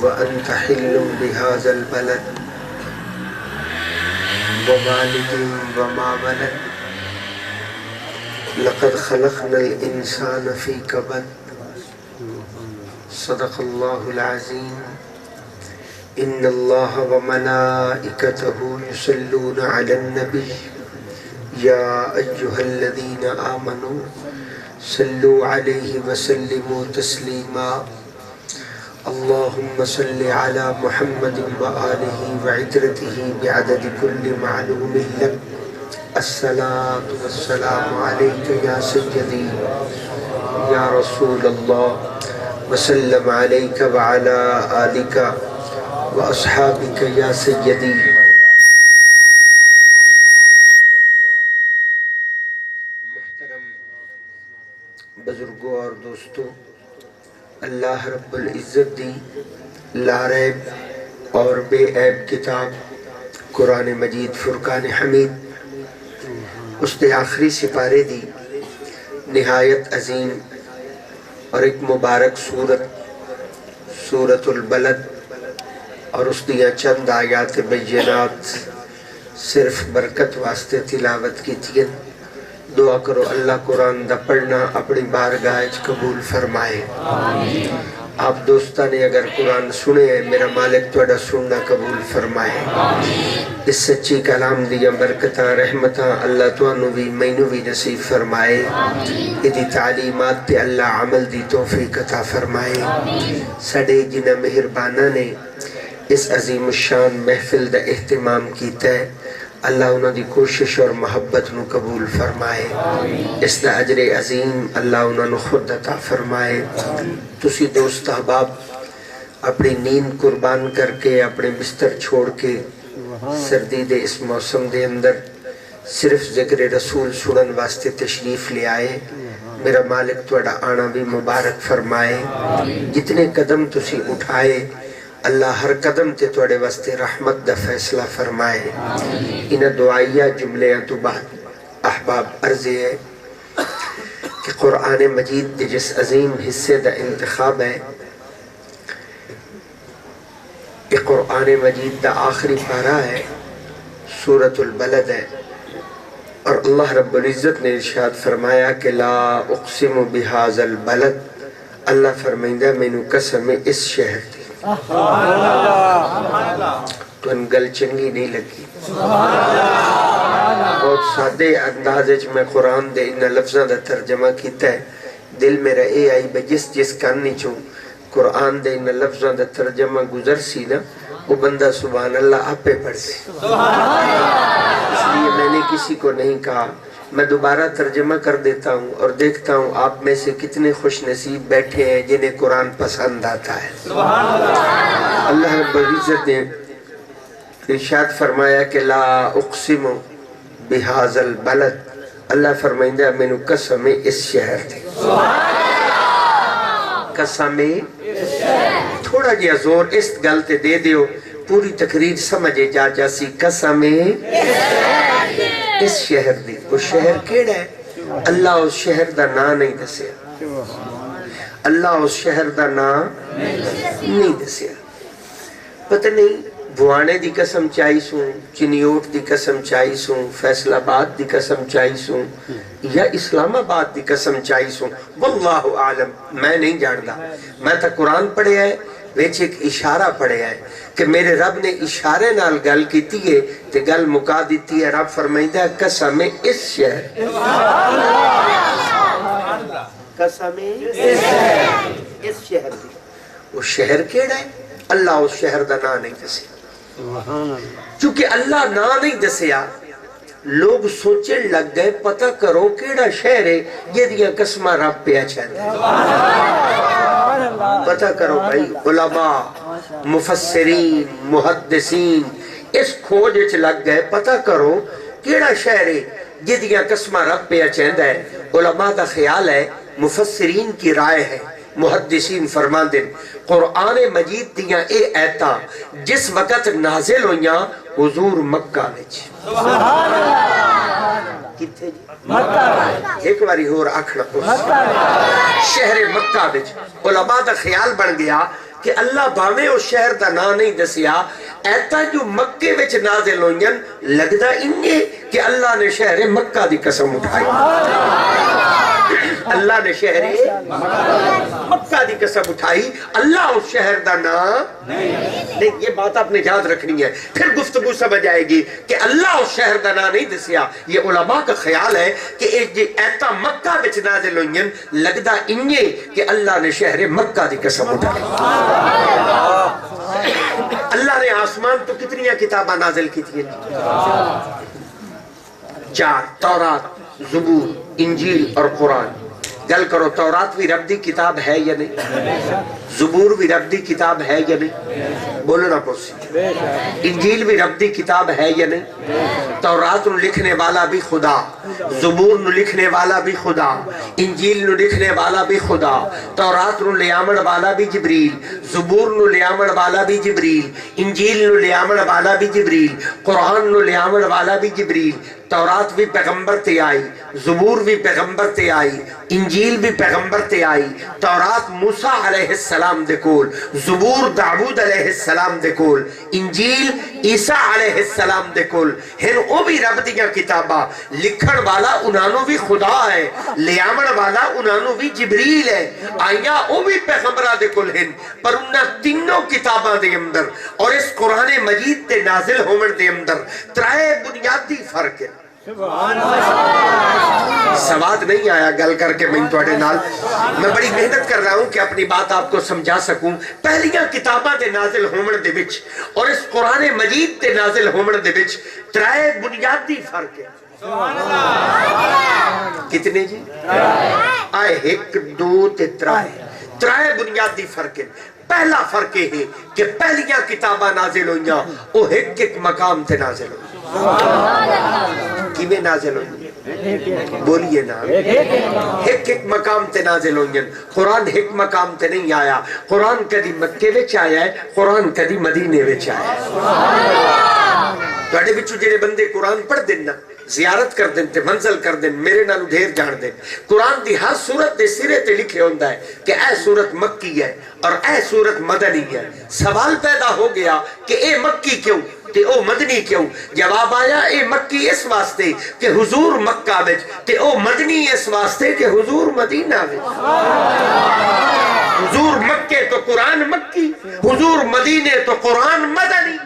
وأنت حل بهذا البلد ووالد وما ولد لقد خلقنا الإنسان في كبد صدق الله العظيم إن الله وملائكته يصلون على النبي يا أيها الذين آمنوا صلوا عليه وسلموا تسليما اللهم صل على محمد وآله وعترته بعدد كل معلوم لك الصلاة والسلام عليك يا سيدي يا رسول الله وسلم عليك وعلى آلك وأصحابك يا سيدي محترم بزرگوں اور دوستوں، اللہ رب العزت دی لاریب اور بے عیب کتاب قرآن مجید فرقان حمید اس دے آخری سپارے دی نہایت عظیم اور ایک مبارک سورت البلد اور اس دیا چند آیات بینات صرف برکت واسطے تلاوت کی تھی۔ دعا کرو اللہ قرآن دا پڑھنا اپنی بارگاہ قبول فرمائے۔ آپ دوستہ نے اگر قرآن سنے میرا مالک توڑا سننا قبول فرمائے۔ اس سچی کلام دیا برکتہ رحمتہ اللہ توانو بھی مینو بھی نصیب فرمائے۔ ادھی تعلیمات تے اللہ عمل دی توفیق عطا فرمائے۔ سڑے جنہ مہربانہ نے اس عظیم الشان محفل دا اہتمام کیتا ہے، اللہ انہوں دی کوشش اور محبت نو قبول فرمائے۔ اس دا اجر عظیم اللہ انہوں نے خود عطا فرمائے۔ تسی دوست احباب اپنی نیند قربان کر کے اپنے بستر چھوڑ کے سردی دے اس موسم دے اندر صرف ذکر رسول سنن واسطے تشریف لے آئے۔ میرا مالک توڑا آنا بھی مبارک فرمائے۔ جتنے قدم تسی اٹھائے اللہ ہر قدم تے توڑے واسطے رحمت دا فیصلہ فرمائے۔ انہ دعائیہ جملیاں تو بعد احباب عرضی ہے کہ قرآن مجید دے جس عظیم حصے دا انتخاب ہے، کہ قرآن مجید دا آخری پارہ ہے، سورت البلد ہے، اور اللہ رب العزت نے ارشاد فرمایا کہ لا اقسم بہذا البلد، اللہ فرمائندہ مینو قسم اس شہر دی۔ تو انگل چنگی نہیں لگی، بہت سادے اندازے میں قرآن دے انہا لفظہ دا ترجمہ کیتا ہے۔ دل میرا اے آئی بے جس کاننی چوں قرآن دے انہا لفظہ دا ترجمہ گزر سی نا، وہ بندہ سبحان اللہ آپ پہ پڑھ سی۔ اس لیے میں نے کسی کو نہیں کہا، میں دوبارہ ترجمہ کر دیتا ہوں اور دیکھتا ہوں آپ میں سے کتنے خوش نصیب بیٹھے ہیں جنہیں قرآن پسند آتا ہے۔ اللہ رب العزت نے ارشاد فرمایا کہ لا اقسم بہذا البلد، اللہ فرمائندہ مینو قسم اس شہر دی۔ قسم تھوڑا جیا زور اس گلتے دے دیو، پوری تقریر سمجھے جا جاسی۔ قسم اس شہر دی، وہ شہر کیڑا ہے؟ اللہ اس شہر دا نا نہیں دسیا، اللہ اس شہر دا نا نہیں دسیا۔ پتہ نہیں بوانے دی قسم چاہیسوں، چنیوٹ دی قسم چاہیسوں، فیصل آباد دی قسم چاہیسوں، یا اسلام آباد دی قسم چاہیسوں، واللہ عالم، میں نہیں جاندا۔ میں تا قرآن پڑھے ہے، ویچ ایک اشارہ پڑھے ہے کہ میرے رب نے اشارے نال گل کیتی ہے تے گل مکا دیتی ہے۔ رب فرمائیدہ ہے قسم اس شہر، قسم اس شہر دی۔ وہ شہر کیڑا ہے؟ اللہ اس شہر دا نا نہیں دسیا۔ چونکہ اللہ نا نہیں دسیا، لوگ سوچن لگ گئے پتہ کرو کیڑا شہر ہے یہ دیا قسمہ رب پہ اچھاندے۔ پتہ کرو بھائی، علماء، مفسرین، محدثین اس کھوج اچھ لگ گئے پتہ کرو کیڑا شہر ہے یہ دیا قسمہ رب پہ اچھاندے۔ علماء دا خیال ہے، مفسرین کی رائے ہے، محدثین فرمان دیں قرآن مجید دیاں اے ایتا جس وقت نازل ہویاں حضور مکہ وچ، کتھے جی؟ مکہ۔ ایک باری اور آکھنا شہر مکہ وچ۔ علماء دا خیال بن گیا کہ اللہ باویں اس شہر دا نا نہیں دسیا ایتا جو مکے وچ نازل ہوئیں لگدا انجے کہ اللہ نے شہر مکہ دی قسم اٹھائی اللہ نے شہر مکہ دی قسم اٹھائی اللہ اس شہر دا نا نہیں یہ بات آپ نے یاد رکھنی ہے پھر گفتگو سمجھ آئے گی کہ اللہ اس شہر دا نا نہیں دسیا یہ علماء کا خیال ہے کہ ایتا مکہ وچ نازل ہوئیں لگدا انجے کہ اللہ نے شہر مکہ دی قسم اٹھائی اللہ نے آسمان تو کتنی کتاباں نازل کی تھی 4 تورات زبور انجیل اور قرآن گل کرو تورات بھی رب دی کتاب ہے یا نہیں زبور بھی رب دی کتاب ہے یا نہیں بولنا پوسی انجیل بھی رب دی کتاب ہے یا نہیں تورات نو لکھنے والا بھی خدا زبور نو لکھنے والا بھی خدا انجیل نو لکھنے والا بھی خدا تورات نو لیامن والا بھی جبریل زبور نو لیامن والا بھی جبریل انجیل نو لیامن والا بھی جبریل قرآن نو لیامن والا بھی جبریل تورات بھی پیغمبر تے آئی زبور بھی پیغمبر تے آئی انجیل بھی پیغمبر تے آئی تورات موسیٰ علیہ السلام دے کول زبور داود علیہ السلام دے کول انجیل عیسیٰ علیہ السلام دے کول ہن او بھی رب دیاں کتاباں لکھن والا انہانو بھی خدا ہے لیامن والا انہانو بھی جبریل ہے آیا او بھی پیغمبرہ دے کول ہن پر انہاں تینوں کتاباں دے اندر اور اس قرآن مجید تے نازل ہومن دے اندر ترائے بنیادی فرق ہے سواد نہیں آیا گل کر کے میں توڑے نال میں بڑی محنت کر رہا ہوں کہ اپنی بات آپ کو سمجھا سکوں پہلیاں کتاباں دے نازل ہومن دے وچ اور اس قرآن مجید تے نازل ہومن دے وچ ترائے بنیادی فرق ہے کتنے جی آئے 1 2 تے ترائے بنیادی فرق ہے پہلا فرق ہے کہ پہلیاں کتاباں نازل ہوئیاں وہ ایک مقام تے نازل ہوئیاں کیویں نازل ہوئیاں بولیے نا ایک مقام تے نازل ہوئیاں قرآن ایک مقام تے نہیں آیا قرآن کدی مکے وچ آیا ہے قرآن کدی مدینے وچ آیا ہے توڑے بچو جڑے بندے قرآن پڑھ دینا زیارت کر دیں تے منزل کر دیں میرے نالو ڈھیر جان دیں قرآن دی ہر سورت دے سرے تے لکھے ہوندہ ہے کہ اے سورت مکی ہے اور اے سورت مدنی ہے سوال پیدا ہو گیا کہ اے مکی کیوں تے او مدنی کیوں جواب آیا اے مکی اس واسطے کہ حضور مکہ وچ تے او مدنی اس واسطے کہ حضور مدینہ وچ حضور مکے تو قرآن مکی حضور مدینے تو قرآن مدنی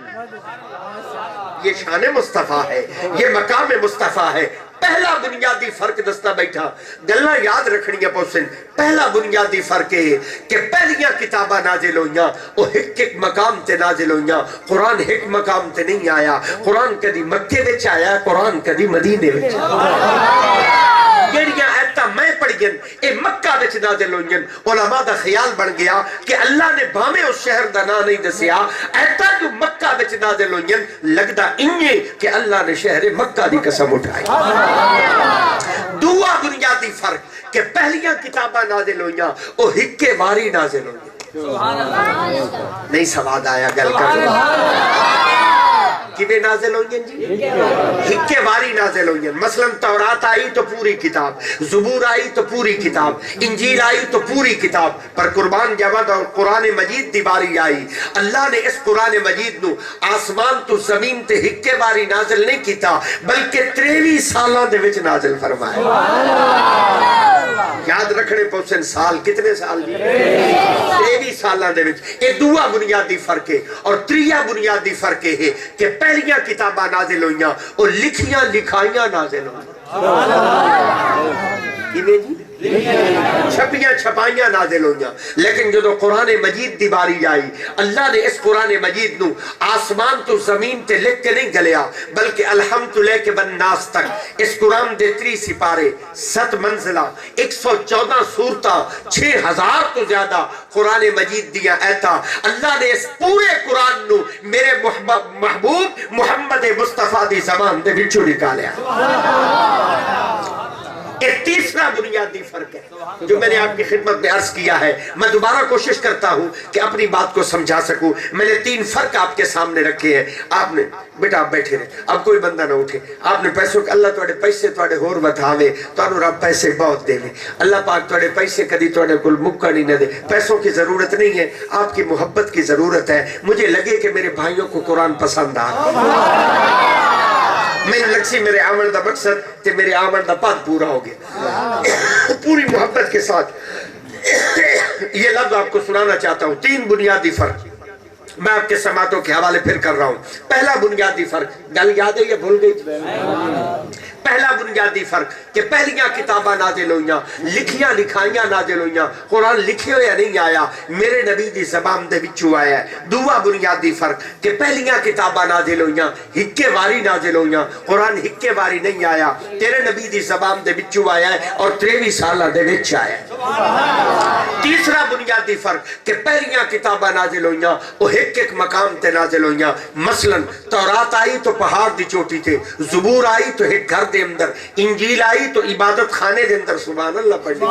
یہ شان مصطفیٰ ہے یہ مقام مصطفیٰ ہے پہلا بنیادی فرق دستا بیٹھا گلہ یاد رکھنی ہے پوسن پہلا بنیادی فرق ہے کہ پہلیاں کتابہ نازل ہوئیاں وہ ایک مقام تے نازل ہوئیاں قرآن ایک مقام تے نہیں آیا قرآن کدی مکے وچ آیا قرآن کدی مدینے وچ جڑیاں ایتا میں پڑھیں اے مکہ وچ نازل ہوئیں علماء دا خیال بن گیا کہ اللہ نے بھامے اس شہر دا نا نہیں دسیا ایتا جو مکہ وچ نازل ہوئیں لگدا انجے کہ اللہ نے شہر مکہ دی قسم اٹھائی دعا بنیادی فرق کہ پہلیاں کتاباں نازل ہوئیاں وہ ہکے واری نازل ہوئیں نہیں سواد آیا گل کر کیویں نازل ہوئیں جی ہکے واری نازل ہوئیں مثلا تورات آئی تو پوری کتاب زبور آئی تو پوری کتاب انجیل آئی تو پوری کتاب پر قربان جواد اور قرآن مجید دی باری آئی اللہ نے اس قرآن مجید نو آسمان تو زمین تے ہکے واری نازل نہیں کیتا بلکہ 23 سالاں دے وچ نازل فرمایا یاد رکھنے پوچھن سال کتنے سال دی 23 سالاں دے وچ اے دوسرا بنیادی فرق ہے اور تیسرا بنیادی فرق ہے کہ پہلیاں کتاباں نازل ہوئیاں اور لکھیاں لکھائیاں نازل ہوئیاں چھپیاں چھپائیاں نازل ہوئیاں لیکن جو قرآن مجید دی باری آئی اللہ نے اس قرآن مجید نو آسمان تو زمین تے لکھ کے نہیں گلیا بلکہ الحمد لے کے بنناس تک اس قرآن دے 3 سپارے 7 منزلہ 114 سورتاں 6000 تو زیادہ قرآن مجید دیا ایتا اللہ نے اس پورے قرآن نو میرے محبوب محمد مصطفیٰ دی زمان دے بچو نکالیا ایک تیسرا بنیادی فرق ہے جو میں نے آپ کی خدمت میں عرض کیا ہے، میں دوبارہ کوشش کرتا ہوں کہ اپنی بات کو سمجھا سکوں۔ میں نے 3 فرق آپ کے سامنے رکھے ہیں۔ آپ نے بیٹا آپ بیٹھے رہے، اب کوئی بندہ نہ اٹھے۔ آپ نے پیسوں کہ اللہ توڑے پیسے توڑے ہور بتاوے، توڑے رب پیسے بہت دے لے۔ اللہ پاک توڑے پیسے کدی توڑے کل مکہ نہیں نہ دے۔ پیسوں کی ضرورت نہیں ہے، آپ کی محبت کی ضرورت ہے۔ مجھے لگے کہ میرے بھائیوں کو قرآن پسند آ میں لگسی میرے آمن دا مقصد تے میرے آمن دا پاد پورا ہو گیا پوری محبت کے ساتھ۔ یہ لفظ آپ کو سنانا چاہتا ہوں، 3 بنیادی فرق میں آپ کے سماعتوں کے حوالے پھر کر رہا ہوں۔ پہلا بنیادی فرق، گل یاد ہے یا بھول گئی؟ پہلا بنیادی فرق کہ پہلیاں کتاباں نازل ہوئیاں، لکھیاں لکھائیاں نازل ہوئیاں، قرآن لکھے ہویا نہیں آیا، میرے نبی دی زبان دے وچوں آیا ہے۔ دوسرا بنیادی فرق کہ پہلیاں کتاباں نازل ہوئیاں، ہکے واری نازل ہوئیاں، قرآن ہکے واری نہیں آیا، تیرے نبی دی زبان دے وچوں آیا ہے اور 23 سالہ دے وچ آیا ہے۔ تیسرا بنیادی فرق کہ پہلیاں کتاباں نازل ہوئیاں وہ ایک ایک مقام تے نازل ہوئیاں۔ مثلا تورات آئی تو پہاڑ دی چوٹی تے، زبور آئی تو ایک گھر دے اندر، انجیل آئی تو عبادت خانے دے اندر۔ سبحان اللہ پڑھنے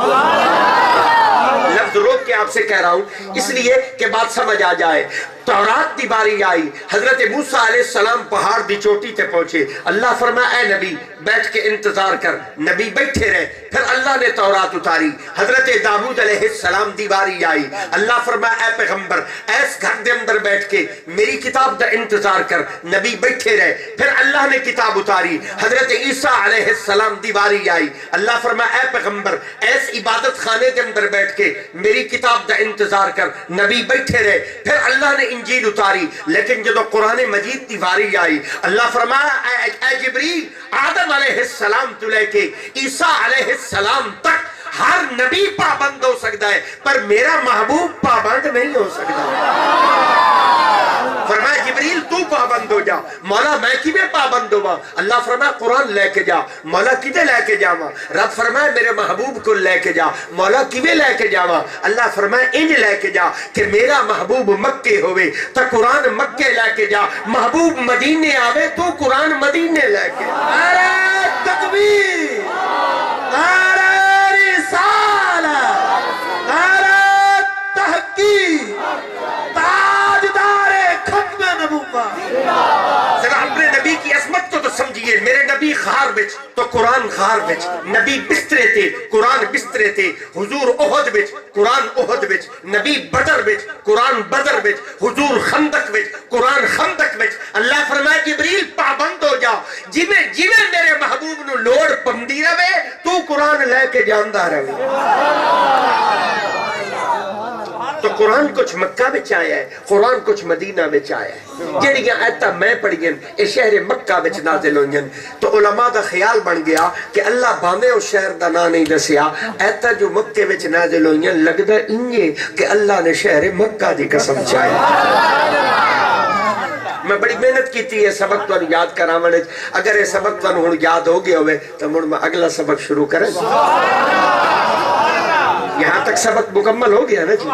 لفظ روک کے آپ سے کہہ رہا ہوں اس لیے کہ بات سمجھ آ جائے۔ تورات دی باری آئی، حضرت موسیٰ علیہ السلام پہاڑ دی چوٹی تے پہنچے، اللہ فرمایا اے نبی بیٹھ کے انتظار کر، نبی بیٹھے رہے، پھر اللہ نے تورات اتاری۔ حضرت داؤد علیہ السلام دی باری آئی، اللہ فرمایا اے پیغمبر ایس گھر دے اندر بیٹھ کے میری کتاب دا انتظار کر، نبی بیٹھے رہے، پھر اللہ نے کتاب اتاری۔ حضرت عیسیٰ علیہ السلام دی باری آئی، اللہ فرمایا اے پیغمبر ایس عبادت خانے دے اندر بیٹھ کے میری کتاب دا انتظار کر، نبی بیٹھے رہے، پھر اللہ نے انجیل اتاری۔ لیکن جب قرآن مجید دی باری آئی، اللہ فرمایا اے جبریل آدم علیہ السلام تو لے کے عیسیٰ علیہ السلام تک ہر نبی پابند ہو سکتا ہے پر میرا محبوب پابند نہیں ہو سکتا۔ فرمایا جبریل تو پابند ہو جا، مولا میں کیویں پابند ہوا؟ اللہ فرمایا قرآن لے کے جا، مولا کدے لے کے جاواں؟ رب فرمایا میرے محبوب کو لے کے جا، مولا کیویں لے کے جاواں؟ اللہ فرمایا انج لے کے جا کہ میرا محبوب مکے ہوئے تو قرآن مکے لے کے جا، محبوب مدینے آوے تو قرآن مدینے لے کے۔ نعرہ تکبیر، نعرہ رسالت، نعرہ تحقیق، تاجدار ختم نبوت۔ ذرا اپنے نبی کی عظمت کو تو سمجھئے، میرے نبی غار وچ تو قرآن غار وچ، نبی بسترے تے قرآن بسترے تے، حضور احد وچ قرآن احد وچ، نبی بدر وچ قرآن بدر وچ، حضور خندق وچ قرآن خندق وچ۔ اللہ فرمائے جبریل پابند ہو جا، جویں جویں میرے محبوب نو لوڑ پندی رہے تو قرآن لے کے جاندا رہے۔ تو قرآن کچھ مکہ بچ آیا ہے، قرآن کچھ مدینہ بچ آیا ہے۔ جڑیاں آیتاں میں پڑھیاں اے شہر مکہ بچ نازل ہوئیاں تو علماء دا خیال بن گیا کہ اللہ بھاویں اس شہر دا نام نہیں دسیا، آیتاں جو مکے بچ نازل ہوئیاں لگدا انجے کہ اللہ نے شہر مکہ دی قسم چاہی۔ میں بڑی محنت کیتی ہے سبق تو یاد کراونے، اگر یہ سبق تو ہن یاد ہو گیا ہوئے تو مڑ میں اگلا سبق شروع کریں۔ یہاں تک سبق مکمل ہو گیا نا جی،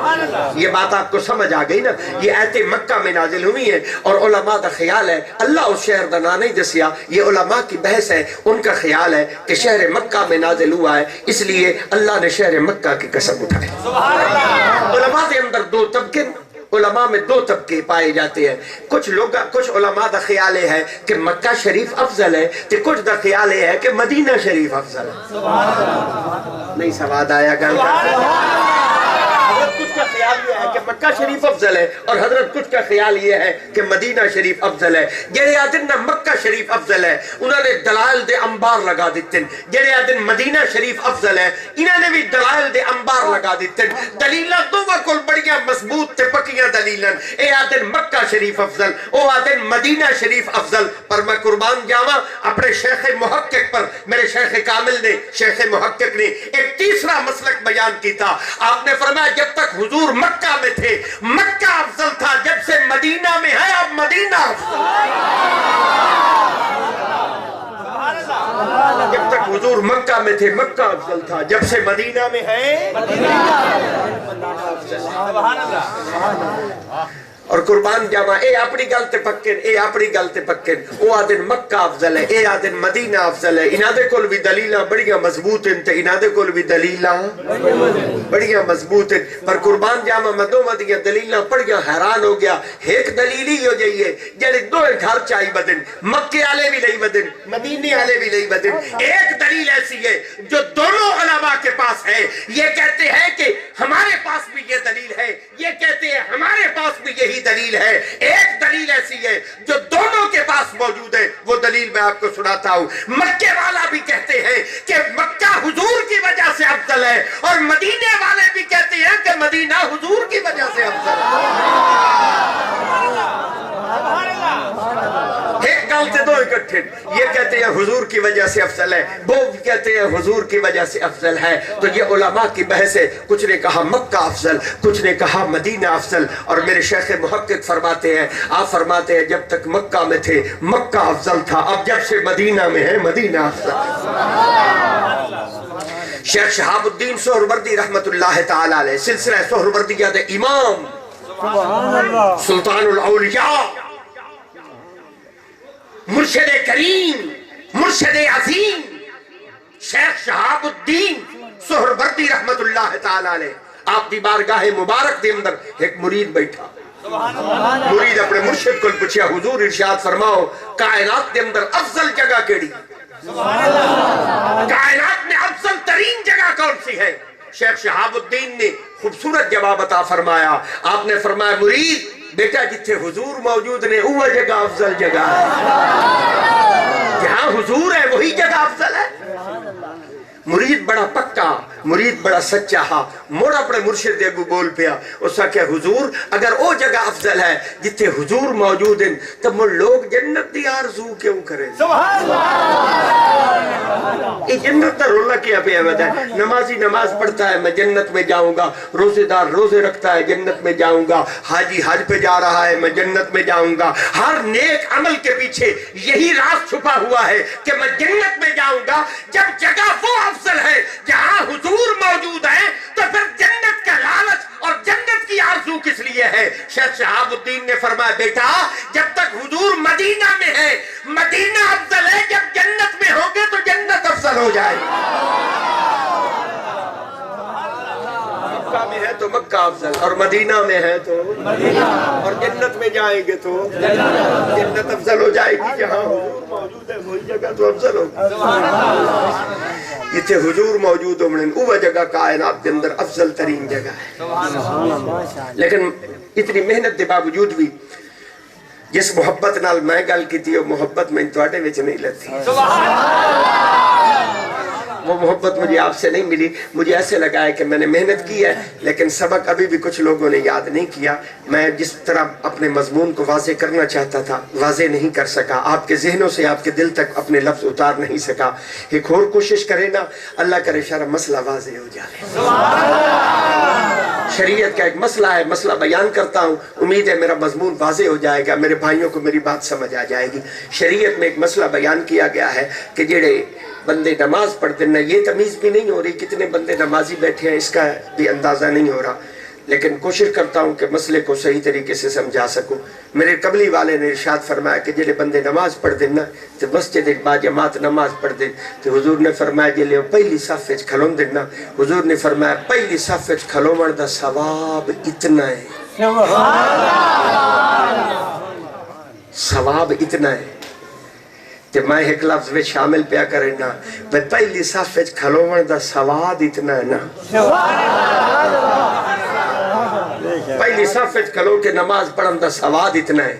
یہ بات آپ کو سمجھ آ گئی نا۔ یہ آیتیں مکہ میں نازل ہوئی ہیں اور علماء دا خیال ہے اللہ اس شہر دا نام نہیں دسیا، یہ علماء کی بحث ہے، ان کا خیال ہے کہ شہر مکہ میں نازل ہوا ہے اس لیے اللہ نے شہر مکہ کی قسم اٹھائی۔ علماء دے اندر 2 طبقے، علماء میں 2 طبقے پائے جاتے ہیں۔ کچھ علماء دا خیال ہے کہ مکہ شریف افضل ہے، تو کچھ دا خیال ہے کہ مدینہ شریف افضل ہے۔ نہیں سواد آیا گا؟ حضرت کچھ کا خیال یہ ہے کہ مکہ شریف افضل ہے اور حضرت کچھ کا خیال یہ ہے کہ مدینہ شریف افضل ہے۔ جڑے آدن نہ مکہ شریف افضل ہے انہوں نے دلائل دے انبار لگا دیتے ہیں، جڑے آدن مدینہ شریف افضل ہے انہوں نے بھی دلائل دے انبار لگا دیتے ہیں۔ دلیلہ دونوں کول بڑیاں مضبوط تے پکیاں دلیلاں، اے آدن مکہ شریف افضل، او آدن مدینہ شریف افضل۔ پر میں قربان جاواں اپنے شیخ محقق پر، میرے شیخ کامل نے، شیخ محقق نے ایک تیسرا مسلک بیان کیتا۔ آپ نے فرمایا جب تک حضور مکہ میں تھے مکہ افضل تھا، جب سے مدینہ میں ہے اب مدینہ افضل۔ جب تک حضور مکہ میں تھے مکہ افضل تھا، جب سے مدینہ میں ہے مدینہ افضل۔ اور قربان جاوا اے اپنی گل تے پکن اے اپنی گل تے پکن او آدن مکہ افضل ہے اے آدن مدینہ افضل ہے انہاں دے کول بھی دلیلاں بڑیاں مضبوط ہیں تے انہاں دے کول بھی دلیلاں بڑیاں مضبوط ہیں پر قربان جاوا میں دوواں دیاں دلیلاں پڑھیاں حیران ہو گیا ایک دلیل ہی ہو جائیے جڑے دوے گھر چائی بدن مکے والے بھی نہیں بدن مدینے والے بھی نہیں بدن ایک دلیل ایسی ہے جو دونوں علماء کے پاس ہے یہ کہتے ہیں کہ ہمارے پاس بھی یہ دلیل ہے یہ کہتے ہیں ہمارے پاس بھی یہی دلیل ہے ایک دلیل ایسی ہے جو دونوں کے پاس موجود ہے وہ دلیل میں آپ کو سناتا ہوں مکے والا بھی کہتے ہیں کہ مکہ حضور کی وجہ سے افضل ہے اور مدینے والے بھی کہتے ہیں کہ مدینہ حضور کی وجہ سے افضل ہے ایک گل تے دو اکٹھے یہ کہتے ہیں حضور کی وجہ سے افضل ہے وہ بھی کہتے ہیں حضور کی وجہ سے افضل ہے تو یہ علماء کی بحث ہے کچھ نے کہا مکہ افضل کچھ نے کہا مدینہ افضل اور میرے شیخ محقق فرماتے ہیں آپ فرماتے ہیں جب تک مکہ میں تھے مکہ افضل تھا اب جب سے مدینہ میں ہے مدینہ افضل شیخ شہاب الدین سہروردی رحمت اللہ تعالی علیہ سلسلہ سہروردیہ دے امام سلطان الاولیاء مرشد کریم مرشد عظیم شیخ شہاب الدین سہروردی رحمت اللہ تعالی علیہ آپ دی بارگاہ مبارک دے اندر ایک مرید بیٹھا مرید اپنے مرشد کو پوچھیا حضور ارشاد فرماؤ کائنات دے اندر افضل جگہ کیڑی کائنات میں افضل ترین جگہ کون سی ہے شیخ شہاب الدین نے خوبصورت جواب عطا فرمایا آپ نے فرمایا مرید بیٹا جتھے حضور موجود نے وہ جگہ افضل جگہ ہے جہاں حضور ہے وہی جگہ افضل ہے مرید بڑا پکا مرید بڑا سچا ہا موڑ اپنے مرشد دے گو بول پیا اس کا کہ حضور اگر او جگہ افضل ہے جتھے حضور موجود ہیں تب مر لوگ جنت دی آرزو کیوں کریں سبحان اللہ یہ جنت تا رولا کیا پہ احمد ہے نمازی نماز پڑھتا ہے میں جنت میں جاؤں گا روزے دار روزے رکھتا ہے جنت میں جاؤں گا حاجی حج پہ جا رہا ہے میں جنت میں جاؤں گا ہر نیک عمل کے پیچھے یہی راز چھپا ہوا ہے کہ میں جنت میں جاؤں گا جب جگہ وہ افضل ہے جہاں حضور موجود ہے تو پھر جنت کا لالچ اور جنت کی آرزو کس لیے ہے شیخ شہاب الدین نے فرمایا بیٹا جب تک حضور مدینہ میں ہے مدینہ افضل ہے جب جنت میں ہوں گے تو جنت افضل ہو جائے مکہ میں ہے تو مکہ افضل اور مدینہ میں ہے تو مدینہ اور جنت میں جائیں گے تو جنت افضل ہو جائے گی جہاں حضور موجود ہے وہی جگہ تو افضل ہوگی جتھے حضور موجود ہو وہ جگہ کائنات کے اندر افضل ترین جگہ ہے لیکن اتنی محنت کے باوجود بھی جس محبت نال میں گل کی تھی وہ محبت میں تواڈے وچ نہیں لتی وہ محبت مجھے آپ سے نہیں ملی مجھے ایسے لگا ہے کہ میں نے محنت کی ہے لیکن سبق ابھی بھی کچھ لوگوں نے یاد نہیں کیا میں جس طرح اپنے مضمون کو واضح کرنا چاہتا تھا واضح نہیں کر سکا آپ کے ذہنوں سے آپ کے دل تک اپنے لفظ اتار نہیں سکا ایک اور کوشش کرے نا اللہ کرے شرع مسئلہ واضح ہو جائے شریعت کا ایک مسئلہ ہے مسئلہ بیان کرتا ہوں امید ہے میرا مضمون واضح ہو جائے گا میرے بھائیوں کو میری بات سمجھ آ جائے گی شریعت میں ایک مسئلہ بیان کیا گیا ہے کہ جڑے بندے نماز پڑھتے ہیں یہ تمیز بھی نہیں ہو رہی کتنے بندے نمازی بیٹھے ہیں اس کا بھی اندازہ نہیں ہو رہا لیکن کوشش کرتا ہوں کہ مسئلے کو صحیح طریقے سے سمجھا سکوں میرے قبلی والے نے ارشاد فرمایا کہ جڑے بندے نماز پڑھ دیں نا تو مسجد با جماعت نماز پڑھ دیں تو حضور نے فرمایا جلے پہلی صف وچ کھلون دیں نا حضور نے فرمایا پہلی صف وچ کھلون دا ثواب اتنا ہے ثواب اتنا ہے کہ میں ایک لفظ میں شامل پیا کریں نا پہلی صف وچ کھلون دا ثواب اتنا ہے نا پہلی صف وچ کھلو کے نماز پڑھن دا ثواب اتنا ہے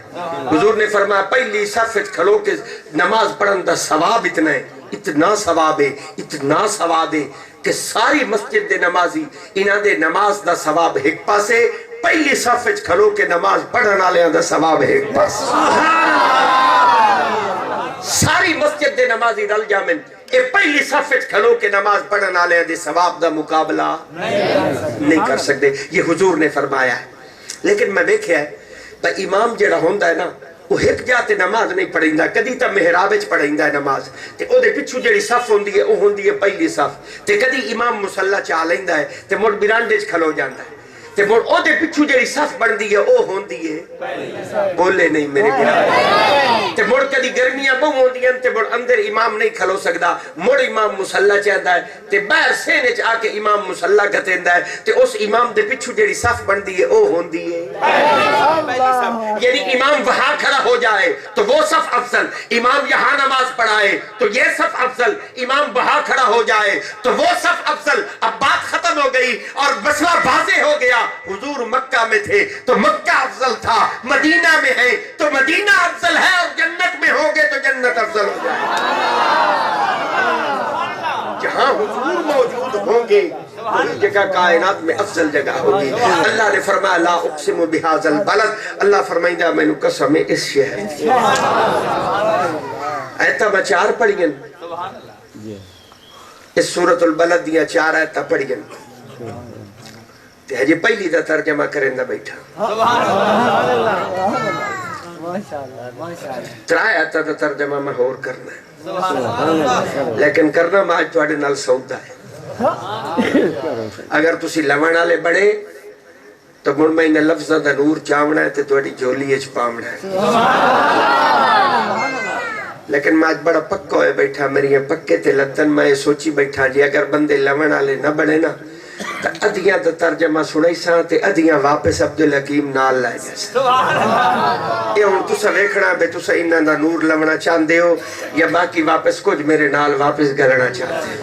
حضور نے فرمایا پہلی صف وچ کھلو کے نماز پڑھن دا ثواب اتنا ہے اتنا ثواب ہے کہ ساری مسجد دے نمازی انہاں دے نماز دا ثواب ایک پاسے پہلی صف وچ کھلو کے نماز پڑھن والےاں دا ثواب ایک پاسے ساری مسجد دے نمازی رل جامن اے پہلی صف وچ کھلو کے نماز پڑھن والے دے ثواب دا مقابلہ نہیں کر سکتے یہ حضور نے فرمایا ہے لیکن میں دیکھیا ہے بھئی امام جڑا ہوندا ہے نا وہ ایک جاتے نماز نہیں پڑھیندا کدی تا محراب وچ پڑھیندا ہے نماز تے او دے پچھو جڑی صف ہوندی ہے او ہوندی ہے پہلی صف تے کدی امام مصلی چا لیندا ہے تے مڑ برانڈے وچ کھلو جاندا ہے تے مڑ او دے پچھو جڑی صف بندی ہے او ہوندی ہے بولے نہیں میرے پیارے تے مڑ کدی گرمیاں بہو ہوندی ہیں تے مڑ اندر امام نہیں کھلو سکدا مڑ امام مصلی چاہتا ہے تے باہر سینے چ آ کے امام مصلی گتیندا ہے تے اس امام دے پچھو جڑی صف بندی ہے او ہوندی ہے یعنی امام وہاں کھڑا ہو جائے تو وہ صف افضل، امام یہاں نماز پڑھائے تو یہ صف افضل، امام وہاں کھڑا ہو جائے تو وہ صف افضل۔ اب بات ختم ہو گئی اور مسئلہ واضح ہو گیا، حضور مکہ میں تھے تو مکہ افضل تھا، مدینہ میں ہے تو مدینہ افضل ہے، اور جنت میں ہوگے تو جنت افضل ہو جائے۔ جہاں حضور موجود ہوں گے وہی جگہ کائنات میں افضل جگہ ہوگی۔ اللہ نے فرمایا لا اقسم بہذا البلد، اللہ فرمائندہ میں نے قسم اس شہر کی۔ ایتا میں 4 پڑھیں اس سورۃ البلد دیا 4 ایتا پڑھیں تے ہجی پہلی دا ترجمہ کریں دا بیٹھا 3 ایتا دا ترجمہ میں اور کرنا ہے، لیکن کرنا میں آج تواڈے نال سودا ہے۔ اگر تسی لوان والے بڑے تو مڑ میں انہیں لفظہ دا نور چاونا ہے تے تواڈی جولی اچ پاونا ہے، لیکن میں آج بڑا پکا ہوئے بیٹھا، میری پکے تے لتن میں سوچی بیٹھا جی اگر بندے لوان والے نہ بڑے نا تو ادھیاں دا ترجمہ سنائی ساں تے ادھیاں واپس عبدالحکیم نال لائے جیسے یہ ہوں تسا ویکھنا بے تسا انہاں دا نور لونا چاندے ہو یا باقی واپس کچھ میرے نال واپس گلنا چاہتے ہیں۔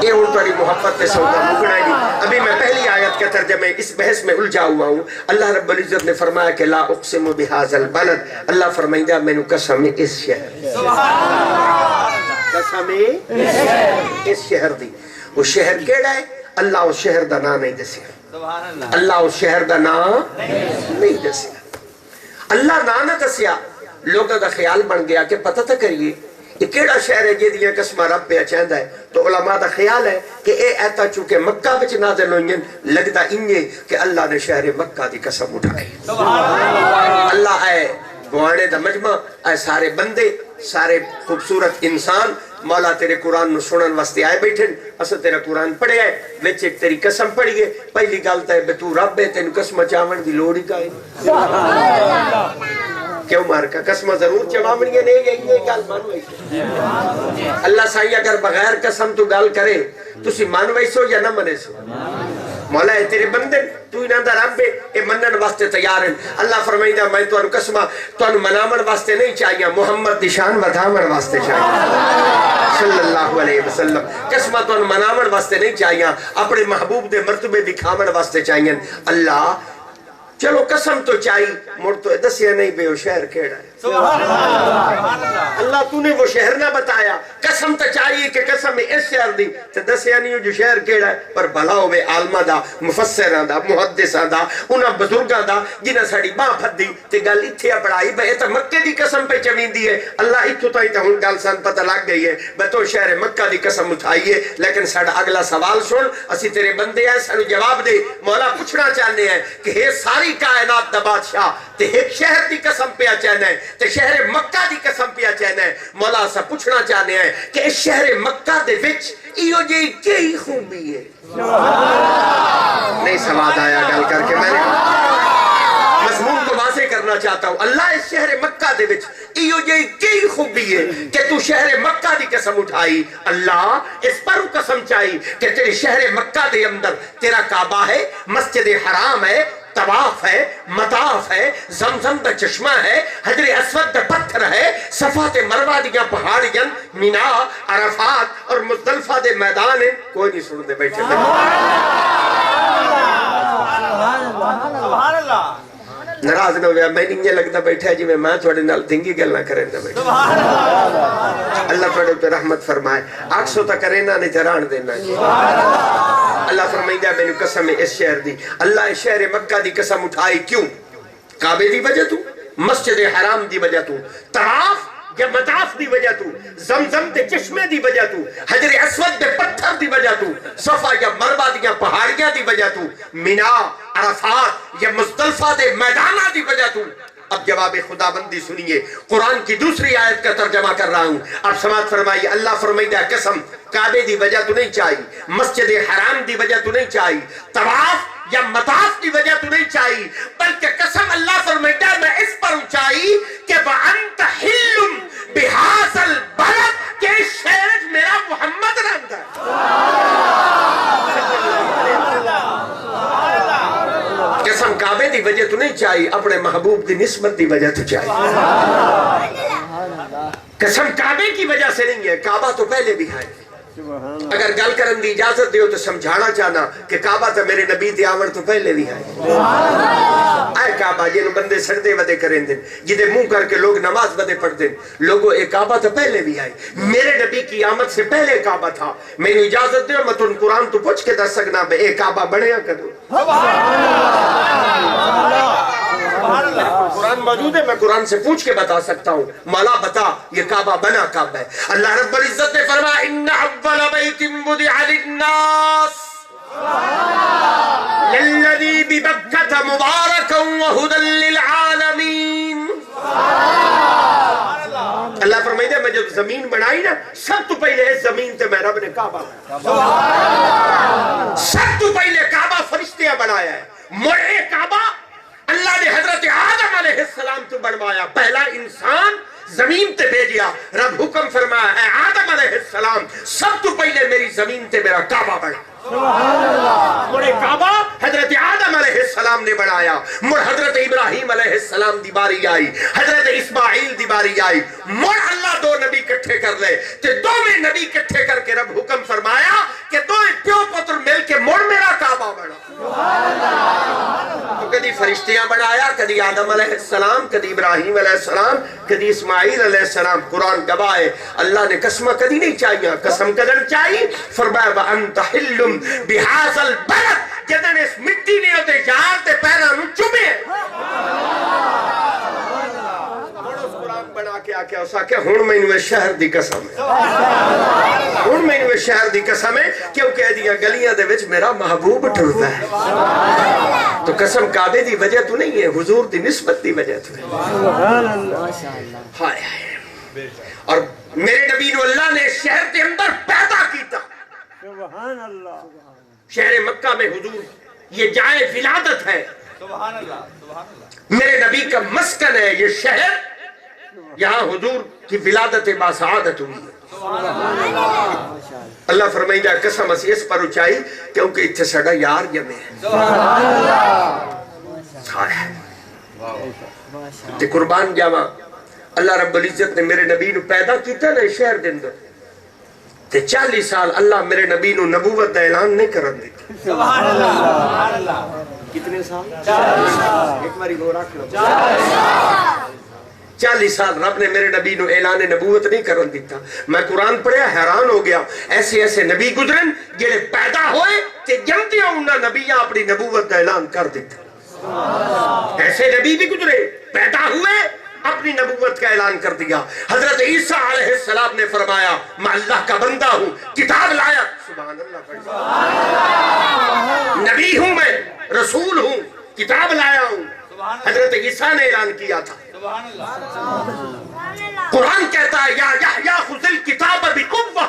یہ ہوں تاری محبت تے سودا مکنا ہے۔ ابھی میں پہلی آیت کے ترجمے اس بحث میں الجھا ہوا ہوں۔ اللہ رب العزت نے فرمایا کہ لا اقسم بہذا البلد، اللہ فرمائندہ میں نے قسم اس شہر، قسم اس شہر دی۔ وہ شہر کیڑا ہے؟ اللہ اس شہر دا نام نہیں دسیا، اللہ اس شہر دا نام نہیں دسیا، اللہ نہ دسیا۔ لوگوں دا خیال بن گیا کہ پتہ تھا کریے یہ کیڑا شہر ہے جیدیاں قسمہ رب پہ چاہندہ ہے، تو علماء دا خیال ہے کہ اے ایتا چونکہ مکہ بچ نازل ہوئیں لگتا انہیں کہ اللہ نے شہر مکہ دی قسم اٹھائی۔ اللہ اے بوانے دا مجمع، اے سارے بندے، سارے خوبصورت انسان، مولا تیرے قرآن نو سنن واسطے آئے بیٹھن، اسا تیرا قرآن پڑھے آئے ویچ ایک تیری قسم پڑھئے، پہلی گالتا ہے بے تو رب ہے تینو قسم چاون دی لوڑی کا ہے۔ کیوں مارکا قسم ضرور چاونی ہے نہیں گئی یہ گال مانوئی۔ اللہ سائی اگر بغیر قسم تو گال کرے تو سی مانوئی سو یا نہ منے سو؟ مولا ہے تیرے بندے تو انہاں دا رب ہے اے منن واسطے تیار ہیں۔ اللہ فرمائیدہ میں تو انہوں قسمہ تو انہوں منامن واسطے نہیں چاہیے، محمد دی شان ودھامن واسطے چاہیے صلی اللہ علیہ وسلم۔ قسمہ تو انہوں منامن واسطے نہیں چاہیے، اپنے محبوب دے مرتبے دکھامن واسطے چاہیے۔ اللہ چلو قسم تو چاہیے، مڑ تو دسیا نہیں بے وہ شہر کیڑا ہے۔ اللہ تو نے وہ شہر نہ بتایا، قسم تو چاہیے کہ قسم اس شہر دی تو دسیا نہیں جو شہر کیڑا ہے، پر بھلا ہوئے عالمہ دا، مفسران دا، محدثان دا، انہاں بزرگان دا جنہاں ساڑی باں پھت دی تے گل اتھیا پڑھائی بے ایتا مکہ دی قسم پہ چوین دی ہے۔ اللہ اتھو تائی تا ہن گل سان پتہ لگ گئی ہے بے تو شہر مکہ دی قسم اٹھائیے۔ لیکن ساڑا اگلا سوال سن، اسی تیرے بندے ہیں سانو جواب دے۔ مولا پوچھنا چاہنے ہیں کہ یہ ساری کائنات دا بادشاہ تے ایک شہر دی قسم پہ چاہنا ہے تے شہر مکہ دی قسم پہ چاہنا ہے۔ مولا سا پوچھنا چاہنے ہیں کہ اس شہر مکہ دے وچ ایو جی کئی خوبی ہے؟ نہیں سواد آیا گل کر کے میں نے مضمون کو واضح کرنا چاہتا ہوں۔ اللہ اس شہر مکہ دے وچ ایو جی کئی خوبی ہے کہ تو شہر مکہ دی قسم اٹھائی۔ اللہ اس پر قسم چاہی کہ تیرے شہر مکہ دے اندر تیرا کعبہ ہے، مسجد حرام ہے، طواف ہے، مطاف ہے، زمزم دا چشمہ ہے، حجر اسود دا پتھر ہے، صفا تے مروہ دیاں پہاڑیاں، مینا، عرفات اور مزدلفہ دے میدان ہیں۔ کوئی نہیں سن دے بیٹھے ناراض نہ ہویا، میں نہیں لگتا بیٹھا ہے جی میں تھوڑے نال دھنگی گل نہ کریں دا بیٹھا۔ اللہ تھوڑے پہ رحمت فرمائے، آکسو تا کریں نہ نہیں تران دینا۔ اللہ فرمائیدہ میں نے قسم اس شہر دی، اللہ اس شہر مکہ دی قسم اٹھائی کیوں؟ کعبے دی وجہ تو، مسجد حرام دی وجہ تو، طواف یا مطاف دی وجہ تو، زمزم دے چشمے دی وجہ تو، حجر اسود دے پتھر دی وجہ تو، صفا یا مروہ دیاں پہاڑیاں دی وجہ تو، مینا، عرفات یا مزدلفہ دے میدانہ دی وجہ تو۔ اب جواب خدا بندی سنیے، قرآن کی دوسری آیت کا ترجمہ کر رہا ہوں، اب سماعت فرمائیے۔ اللہ فرمائیدہ قسم کعبے دی وجہ تو نہیں چاہی، مسجد حرام دی وجہ تو نہیں چاہی، طواف یا مطاف کی وجہ تو نہیں چاہی، بلکہ قسم اللہ فرمائتا ہے میں اس پر اونچائی کہ وَأَنْتَ حِلٌّ بِهَٰذَا الْبَلَدِ کہ اس شہر میرا محمد رہتا ہے۔ قسم کعبے دی وجہ تو نہیں چاہی، اپنے محبوب دی نسبت دی وجہ تو چاہی۔ قسم کعبے کی وجہ سے نہیں ہے، کعبہ تو پہلے بھی ہے۔ اگر گل کرن دی اجازت دیو تو سمجھانا چاہنا کہ کعبہ تو میرے نبی دی آمر تو پہلے بھی ہے۔ اے کعبہ جنہوں بندے سردے ودے کریں دن، جدے منہ کر کے لوگ نماز ودے پڑھ دن، لوگوں اے کعبہ تو پہلے بھی ہے۔ میرے نبی کی آمد سے پہلے کعبہ تھا۔ میں نے اجازت دیو میں تن قرآن تو پوچھ کے دس سکنا بے اے کعبہ بڑھیا کدو۔ قرآن موجود ہے، میں قرآن سے پوچھ کے بتا سکتا ہوں، مولا بتا یہ کعبہ بنا کب ہے؟ اللہ رب العزت نے فرمایا ان اول بیت وضع للناس للذی ببکۃ مبارکا وہدی للعالمین۔ اللہ فرمائے میں جب زمین بنائی نا، سب تو پہلے اس زمین تے میں رب نے کعبہ بنایا، سب تو پہلے کعبہ فرشتیاں بنایا ہے۔ مرے کعبہ اللہ نے حضرت آدم علیہ السلام تو بنوایا، پہلا انسان زمین تے بھیجیا، رب حکم فرمایا اے آدم علیہ السلام سب تو پہلے میری زمین تے میرا کعبہ بنا۔ مڑے کعبہ حضرت آدم علیہ السلام نے بنایا، مڑ حضرت ابراہیم علیہ السلام دی باری آئی، حضرت اسماعیل دی باری آئی، مڑ اللہ دو نبی کٹھے کر لے، تے دو میں نبی کٹھے کر کے رب حکم فرمایا کہ دو پیو پتر مل کے مڑ میرا کعبہ بنا۔ تو کدی فرشتیاں بنایا، کدی آدم علیہ السلام، کدی ابراہیم علیہ السلام، کدی اسماعیل علیہ السلام۔ قرآن گواہ ہے اللہ نے قسمہ کدی نہیں چاہیے، قسم کدن چاہیے فرمایا وَأَنْتَ حِلٌّ بِهَٰذَا الْبَلَدِ جدن اس مٹی نے ہوتے یار تے پیرانو چوبے بنا کے آکے اسا کہ ہون میں انوے شہر دی قسم ہے، ہون میں انوے شہر دی قسم ہے کیونکہ دیا گلیاں دے وچ میرا محبوب ٹھرتا ہے۔ تو قسم کعبے دی وجہ تو نہیں ہے، حضور دی نسبت دی وجہ تو ہے۔ ہائے ہائے، اور میرے نبی نو اللہ نے شہر کے اندر پیدا کیتا، سبحان اللہ، شہر مکہ میں حضور یہ جائے ولادت ہے، میرے نبی کا مسکن ہے یہ شہر، یہاں حضور کی ولادت باسعادت ہوئی ہے۔ اللہ فرمائیدہ قسم اسی اس پر اچھائی کیونکہ اتھے سڑا یار جمع ہے۔ تے قربان جاوہ اللہ رب العزت نے میرے نبی نو پیدا کیتا نا شہر دے اندر، تے 40 سال اللہ میرے نبی نو نبوت دا اعلان نہیں کرن دیتا۔ سبحان اللہ، کتنے سال؟ 40 سال، ایک باری گو رکھ لو، 40 سال رب نے میرے نبی نو اعلان نبوت نہیں کرن دیتا۔ میں قرآن پڑھیا حیران ہو گیا، ایسے ایسے نبی گزرن جڑے پیدا ہوئے تے جمدی انہاں نبیاں اپنی نبوت دا اعلان کر دیتا۔ ایسے نبی بھی گزرے، پیدا ہوئے اپنی نبوت کا اعلان کر دیا۔ حضرت عیسیٰ علیہ السلام نے فرمایا میں اللہ کا بندہ ہوں، کتاب لایا، سبحان اللہ، نبی ہوں میں، رسول ہوں، کتاب لایا ہوں۔ حضرت عیسیٰ نے اعلان کیا تھا، قرآن کہتا ہے یا یحییٰ خذ الکتاب بقوہ۔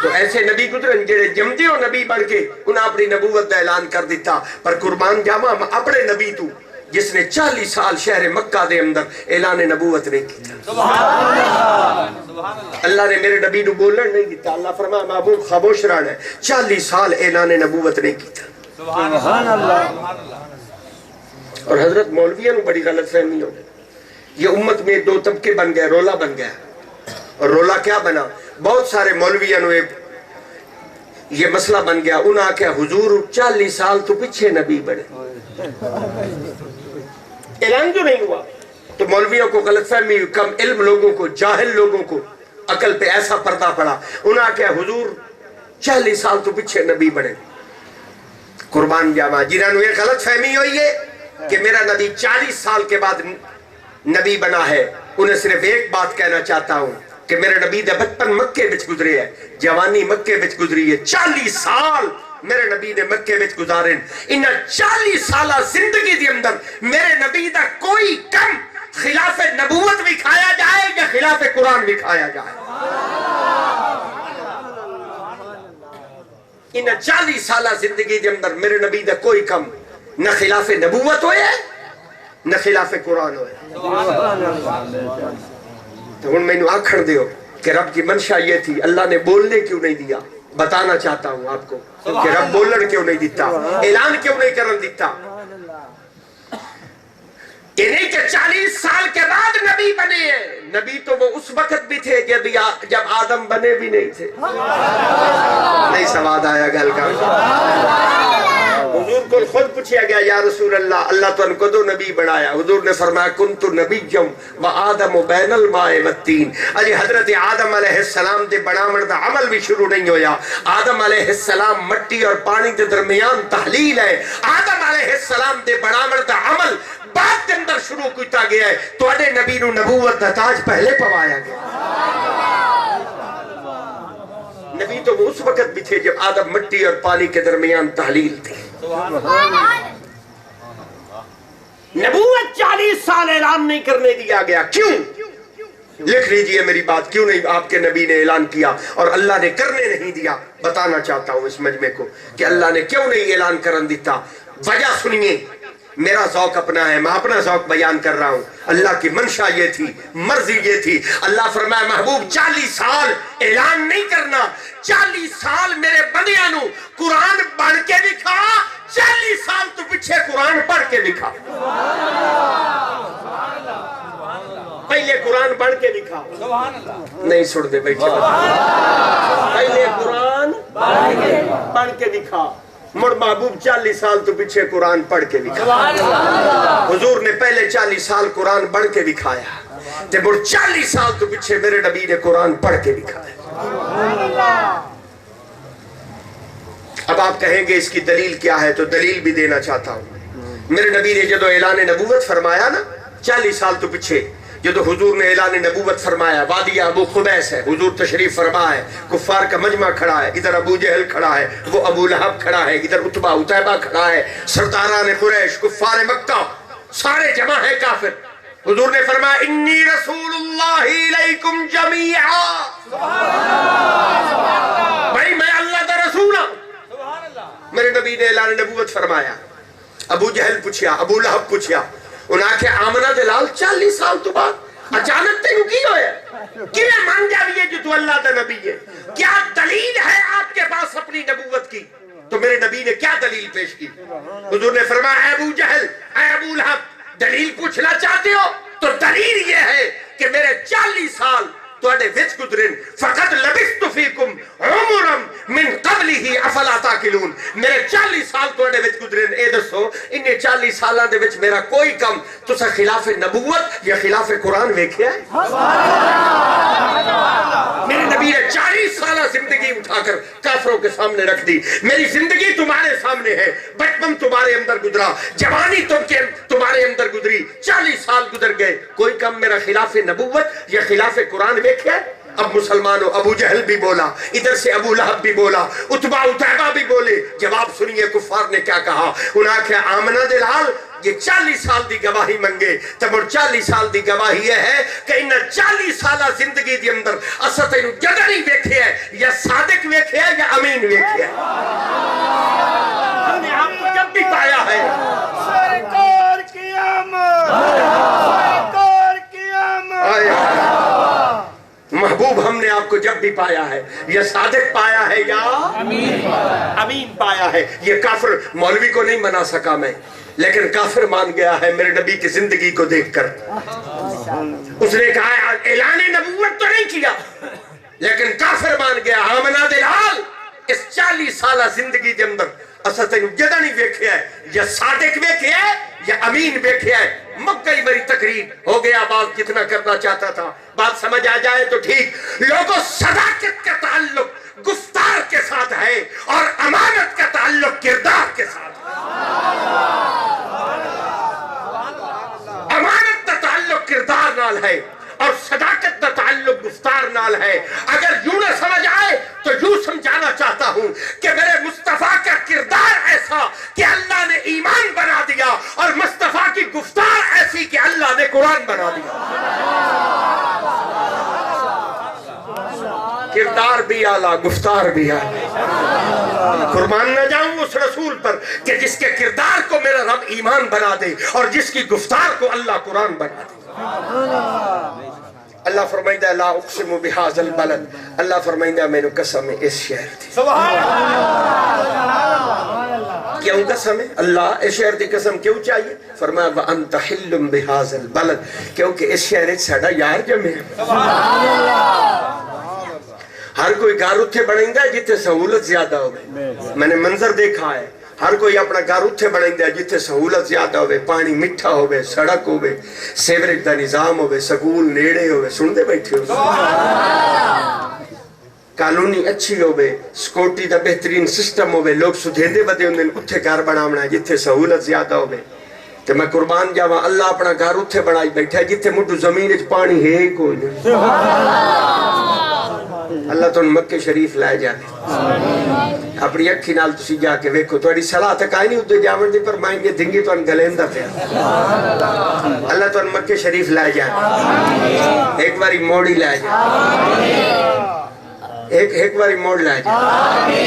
تو ایسے نبی گزرن جڑے جمدی ہو نبی بن کے انہاں اپنی نبوت دا اعلان کر دیتا، پر قربان جاواں اپنے نبی تو جس نے 40 سال شہر مکہ دے اندر اعلان نبوت نہیں کیتا۔ اللہ نے میرے نبی نو بولن نہیں دیتا، اللہ فرمایا محبوب خاموش رہنا ہے، 40 سال اعلان نبوت نہیں کیتا۔ سبحان اللہ۔ اور حضرت مولویوں نے بڑی غلط فہمی ہو گئی، یہ امت میں 2 طبقے بن گئے، رولا بن گیا۔ اور رولا کیا بنا؟ بہت سارے مولویوں نے یہ مسئلہ بن گیا، انہاں کہا حضور 40 سال تو پیچھے نبی بڑھے، اعلان جو نہیں ہوا۔ تو مولویوں کو غلط فہمی، کم علم لوگوں کو، جاہل لوگوں کو عقل پہ ایسا پردہ پڑا، انہاں کہا حضور 40 سال تو پیچھے نبی بڑھے۔ قربان جاواں جنہاں نے یہ غلط فہمی ہوئی ہے کہ میرا نبی 40 سال کے بعد نبی بنا ہے، انہیں صرف ایک بات کہنا چاہتا ہوں کہ میرے نبی دا بچپن مکے وچ گزرے ہے، جوانی مکے وچ گزری ہے، 40 سال میرے نبی نے مکے وچ گزارن۔ انہاں 40 سالہ زندگی دے اندر میرے نبی دا کوئی کم خلاف نبوت بھی کھایا جائے یا خلاف قرآن بھی کھایا جائے، ان 40 سالہ زندگی دے اندر میرے نبی دا کوئی کم نہ خلاف نبوت ہوئے نہ خلاف قرآن ہوئے. تو ہن میں آکھڑ دیو کہ رب کی منشا یہ تھی اللہ نے بولنے کیوں نہیں دیا. بتانا چاہتا ہوں آپ کو کہ رب بولن کیوں نہیں دیتا, اعلان کیوں نہیں کرن دیتا. یہ نہیں کہ 40 سال کے بعد نبی بنے ہیں. نبی تو وہ اس وقت بھی تھے جب آدم بنے بھی نہیں تھے. نہیں سواد آیا گل کا. حضور کو خود پوچھا گیا یا رسول اللہ اللہ تو ان کو دو نبی بنایا. حضور نے فرمایا کنت نبیم و آدم بین الماء والتین. اجی حضرت آدم علیہ السلام دے بنامن دا عمل بھی شروع نہیں ہویا. آدم علیہ السلام مٹی اور پانی دے درمیان تحلیل ہے. آدم علیہ السلام دے بنامن دا عمل بعد کے اندر شروع کیتا گیا ہے. تواڈے نبی نو نبوت دا تاج پہلے پوایا گیا. نبی تو وہ اس وقت بھی تھے جب آدم مٹی اور پانی کے درمیان تحلیل تھی. نبوت 40 سال اعلان نہیں کرنے دیا گیا. کیوں؟ لکھ لیجئے میری بات, کیوں نہیں آپ کے نبی نے اعلان کیا اور اللہ نے کرنے نہیں دیا. بتانا چاہتا ہوں اس مجمع کو کہ اللہ نے کیوں نہیں اعلان کرن دیتا. وجہ سنیے, میرا ذوق اپنا ہے, میں اپنا ذوق بیان کر رہا ہوں. اللہ کی منشا یہ تھی, مرضی یہ تھی. اللہ فرمایا محبوب 40 سال اعلان نہیں کرنا, 40 سال میرے بندیاں نو قرآن پڑھ کے دکھا. 40 سال تو پیچھے قرآن پڑھ کے دکھا. پہلے قرآن پڑھ کے دکھا. نہیں سن دے بیٹھے, پہلے قرآن پڑھ کے دکھا. مڑ محبوب 40 سال تو پیچھے قرآن پڑھ کے دکھا. حضور نے پہلے 40 سال قرآن پڑھ کے دکھایا, تے مڑ 40 سال تو پیچھے میرے نبی نے قرآن پڑھ کے دکھایا. اب آپ کہیں گے اس کی دلیل کیا ہے, تو دلیل بھی دینا چاہتا ہوں. میرے نبی نے جدو اعلان نبوت فرمایا نا 40 سال تو پیچھے, جدو حضور نے اعلان نبوت فرمایا, وادی ابو خبیث ہے, حضور تشریف فرما ہے, کفار کا مجمع کھڑا ہے, ادھر ابو جہل کھڑا ہے, وہ ابو لہب کھڑا ہے, ادھر عتبہ عتیبہ کھڑا ہے, سرداران قریش کفار مکہ سارے جمع ہیں کافر. حضور نے فرمایا انی رسول اللہ علیکم جمیعا, بھائی میں اللہ دا رسول ہوں. میرے نبی نے اعلان نبوت فرمایا. ابو جہل پوچھیا, ابو لہب پوچھیا, انہاں کہ آمنہ دلال 40 سال تو بعد اچانک تینو کی ہویا, کیویں مان جاویے جو تو اللہ دا نبی ہے؟ کیا دلیل ہے آپ کے پاس اپنی نبوت کی؟ تو میرے نبی نے کیا دلیل پیش کی؟ حضور نے فرمایا اے ابو جہل, اے ابو لہب, دلیل پوچھنا چاہتے ہو تو دلیل یہ ہے کہ میرے 40 سال تواڈے وچ گزرن. فقط لبثت فیکم عمرا من قبلہ افلا تاکلون. میرے 40 سال تواڈے وچ گزرن, اے دسو انہیں 40 سالاں دے وچ میرا کوئی کم تساں خلاف نبوت یا خلاف قرآن ویکھیا ہے؟ میرے نبی نے 40 سالہ زندگی اٹھا کر کافروں کے سامنے رکھ دی. میری زندگی تمہارے سامنے ہے, بچپن تمہارے اندر گزرا, جوانی تمہارے اندر گزری, 40 سال گزر گئے, کوئی کم میرا خلاف نبوت یا خلاف قرآن ویکھیا ہے؟ اب مسلمانوں, ابو جہل بھی بولا, ادھر سے ابو لہب بھی بولا, عتبہ عتیبہ بھی بولے. جواب سنیے کفار نے کیا کہا. انہاں کہ آمنہ دلال یہ 40 سال دی گواہی منگے, تب اور 40 سال دی گواہی یہ ہے کہ انہاں 40 سالہ زندگی دی اندر اسا تینو جگہ نہیں ویکھے ہے, یا صادق ویکھے ہے یا امین ویکھے ہے. ہم نے آپ کو جب بھی پایا ہے سرکار قیامت, سرکار قیامت. محبوب ہم نے آپ کو جب بھی پایا ہے یا صادق پایا ہے یا امین پایا ہے. یہ کافر مولوی کو نہیں منا سکا میں, لیکن کافر مان گیا ہے میرے نبی کی زندگی کو دیکھ کر. اس نے کہا اعلان نبوت تو نہیں کیا, لیکن کافر مان گیا. آمنہ دلال اس 40 سالہ زندگی کے اندر اسا تینو جدہ نہیں ویکھیا ہے, یا صادق ویکھیا ہے یا امین ویکھیا ہے. مکئی میری تقریر ہو گیا, بات جتنا کرنا چاہتا تھا. بات سمجھ آ جائے تو ٹھیک. لوگوں, صداقت کا تعلق گفتار کے ساتھ ہے اور امانت کا تعلق کردار کے ساتھ ہے. امانت کا تعلق کردار نال ہے اور صداقت کا تعلق گفتار نال ہے. اگر یوں نہ سمجھ آئے تو یوں سمجھانا چاہتا ہوں کہ میرے مصطفیٰ کا کردار ایسا کہ اللہ نے ایمان بنا دیا, اور مصطفیٰ کی گفتار ایسی کہ اللہ نے قرآن بنا دیا. کردار بھی اعلیٰ, گفتار بھی اعلیٰ. قربان نہ جاؤں اس رسول پر کہ جس کے کردار کو میرا رب ایمان بنا دے اور جس کی گفتار کو اللہ قرآن بنا دے۔ اللہ فرمائدہ لا اقسم بہذا البلد، اللہ فرمائدہ میں نے قسم اس شہر دی۔ کیوں قسم ہے؟ اللہ اس شہر دی قسم کیوں چاہیے؟ فرمایا وَأَنْتَ حِلٌّ بِهَذَا الْبَلَدِ، کیونکہ اس شہر ساڑا یار جمع ہے۔ ہر کوئی گھر اتھے بڑھیں گا جتے سہولت زیادہ ہوئے، میں نے منظر دیکھا ہے، ہر کوئی اپنا گھر اتھے بڑھیں گا جتے سہولت زیادہ ہوئے، پانی مٹھا ہوئے، سڑک ہوئے، سیوریج دا نظام ہوئے، سکول نیڑے ہوئے، سن دے بیٹھے ہوئے، کالونی اچھی ہوئے، سکورٹی دا بہترین سسٹم ہوئے، لوگ سدھیندے بدے ہوندے اتھے گھر بناونا ہے جتے سہولت زیادہ ہوئے۔ تو میں قربان جاواں اللہ اپنا گھر اتھے بنائی بیٹھا ہے جتے مٹو زمین اچ پانی ہے ہی کوئی نہیں۔ اللہ تو مکہ شریف لائے جانے، اپنی اکھی نال تسی جا کے ویکھو، تو اڑی صلاح تک آئی نہیں اتنے جاون دی پر مائیں گے دھنگی تو ان گلیندہ پہ اللہ تو مکہ شریف لائے جانے، ایک باری موڑی لائے جانے، ایک باری موڑ لائے جانے،